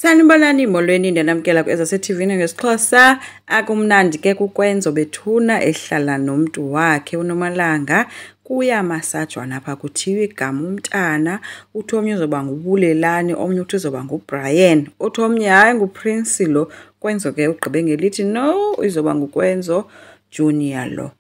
Sanibonani molweni ndenamkela kwezaseTV ngesiXhosa. Akumnandi ke kukwenzo bethuna ehlala nomntu wakhe uNomalanga. Kuyamasajwana apha kuthiwa igama umntana, uthi omnye uzoba nguBulelani, omnye uthi uzoba nguBrian, uthi omnye hayi nguPrince lo. Kwenzo ke ugqibe ngelithi no, izoba nguKwenzo Junior lo.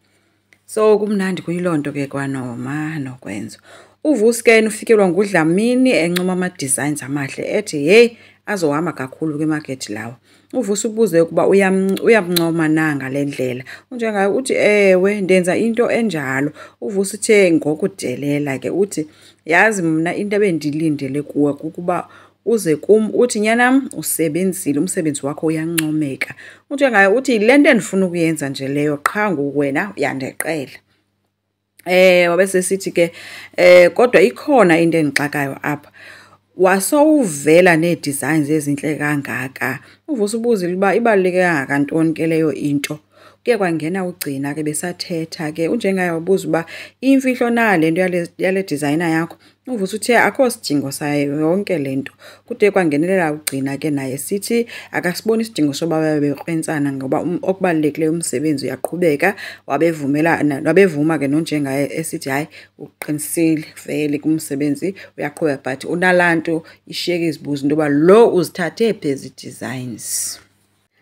So kumnandi kuyiloo nto ke kwaNoma noKwenzo. uVusi ke ufikelwa nguDlamini encoma ama-designs amahle ethi hey azohamba kakhulu kwimarket lawo. uVusi ubuze ukuba uyamncoma na ngale ndlela. Unjengayo uthi ewe ndenza into enjalo. uVusi uthe ngokudelela ke uthi yazi mna into ebendilindele kuwe kukuba uze kum uthi nyanam usebenzile, umsebenzi wakho uyancomeka. Unjengayo uthi le nto endifuna ukuyenza nje leyo qha ngoku wena uyandeqela. Wabesesithi ke kodwa ikhona into endixakayo apha. Wasowuvela nee-designs ezintle kangaka. uVusi ubuzile uba ibaluleke kangakantoni ke leyo into. Kuye kwangena uGcina ke besathetha ke unjengaye wabuza uba imfihlo na le nto yale designer yakho. uVusi uthe akho sidingo sayo yonke le nto. Kude kwangenelela uGcina ke naye sithi akasiboni isidingo soba bekrwentsana ngoba okubalulekileyo umsebenzi uyaqhubeka. Wabevuma ke nonjengaye esithi hayi uqinisile vele kumsebenzi uyaqhubeka but unalanto ishiyeke izibuzo into yoba lo uzithathe phi ezi designs.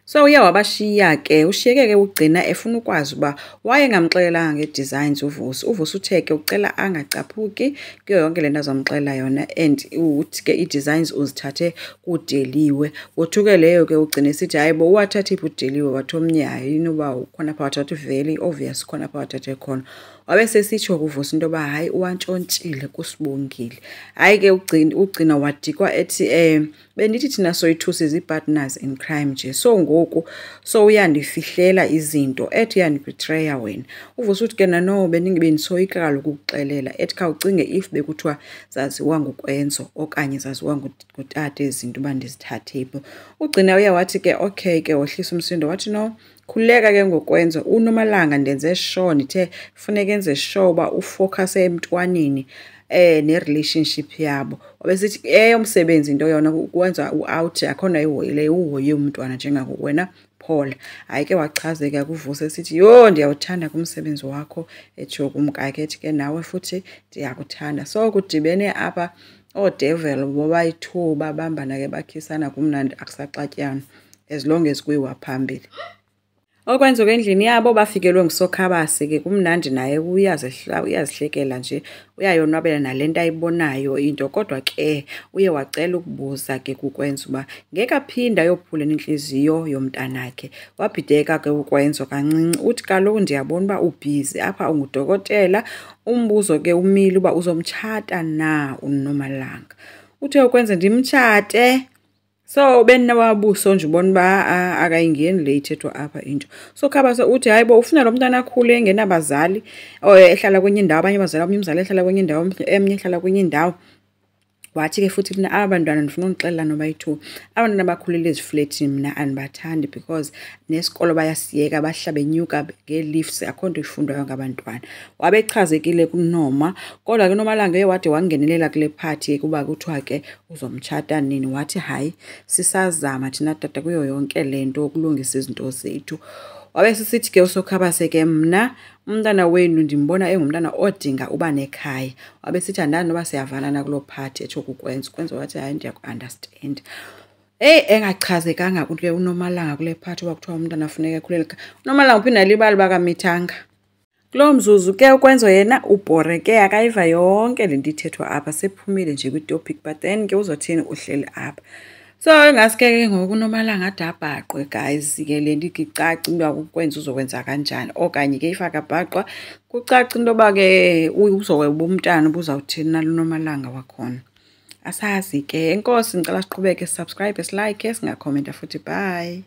So uye wabashiya ke ushiyeke ke uGcina efuna ukwazi uba wayengamxelelanga nge-designs uVusi. uVusi uthe ke ucela angacaphuki kuyo yonke le nto azamxelela yona and uthi ke ii-designs uzithathe kuDeliwe. Wothuke leyo ke uGcina esithi hayi bo uwathathe phi uDeliwe. Wathi omnye hayi inoba ukhona phaa wathatha very obvious khona phaa wathathe khona. Wabesesitsho kuVusi into yoba hayi uwantshontshile kuSibongile. Hayi ke uGcina wadikwa ethi bendithi thina soyi-2 sizi-partners in crime nje. So ngoku so uyandifihlela izinto ethi uyandibetreya wena. uVusi uthi ke no bendisoyika kaloku ukukuxelela ethi khawucinge if bekuthiwa zaziwa nguKwenzo okanye zaziwa ngutata izinto uba ndizithathe phi. uGcina uye wathi ke okay ke wohlisa umsindo wathi no khuleka ke ngokwenza uNomalanga ndenze sure ndithe funeka enze sure uba ufocus emntwaneni ne-relationship yabo. Wabesithi eyomsebenzi into yona ukwenza u-out akhona ihoyile uhoye umntwana njengako wena Paul. Hayi ke wachazeka kuVusi esithi yho ndiyawuthanda kumsebenzi wakho etsho kumkakhe ethi ke nawe futhi ndiyakuthanda. So kudibene apha oodevil bobayi-2 babambana ke bakhisana kumnandi akusaxatyanwa as long as kuyiwa phambili. Okwenza ke endlini yabo bafikelwe nguSokhabasi ke kumnandi naye uyazihlekela nje uyayonwabela nale nto ayibonayo into kodwa ke uye wacela ukubuza ke kuKwenzo uba ngeke aphinda ayophula inhliziyo yomntanakhe. Wabhideka ke uKwenzo kancinci uthi kaloku ndiyabona uba ubhizi apha ungudokotela. Umbuzo ke umile uba uzomtshata na uNomalanga. Uthe uKwenzo ndimtshate. So beninawabuso nje ubona uba akayingeni le ithethwa apha into. So Khabase uthi hayi bo ufuna lo mntana akhule engenabazali ehlala kwenye indawo abanye abazali omnye umzali ehlala kwenye indawo emnye ehlala kwenye indawo. Wathi ke futhi mina abantwana ndifuna unixelela noba-2 abantwana bakhulela ezifletini mna andibathandi because nesikolo bayasiyeka bahla benyuka ngee-lifts akho nto ifundwayo ngabantwana. Wabechazekile kuNoma kodwa ke uNomalanga uye wade wangenelela kule party kuba kuthiwa ke uzomtshata nini. Wathi hayi sisazama thina tata kuyo yonke le nto ukulungisa izinto zethu. Wabesisithi ke uSokhabase ke mna umntana wenu ndimbona engumntana odinga uba nekhaya. Wabesithi andani noba siyavalana kuloo party etsho kuKwenzo. Kwenzo wathi hayi ndiyaku-understand. Engachazekanga ke uNomalanga kule party uba kuthiwa umntana funeka ekhulele. uNomalanga uphinda libali bakamithanga. Kuloo mzuzu ke uKwenzo yena ubhoreke akayiva yonke le nto ithethwa apha sephumile nje kwitopic but then ke uzothini uhleli apha. So ngaske ngoku uNomalanga ade abhaqwe guys ke le nto icaca uba uKwenzo uzokwenza kanjani okanye ke ifaka bhaqwa kucaca into yoba ke uzoweba umntana ubuzawuthini nalo uNomalanga wakhona. Asazi ke enkosi ngicela siqhubeke subscribe silike singakhomenta futhi bye.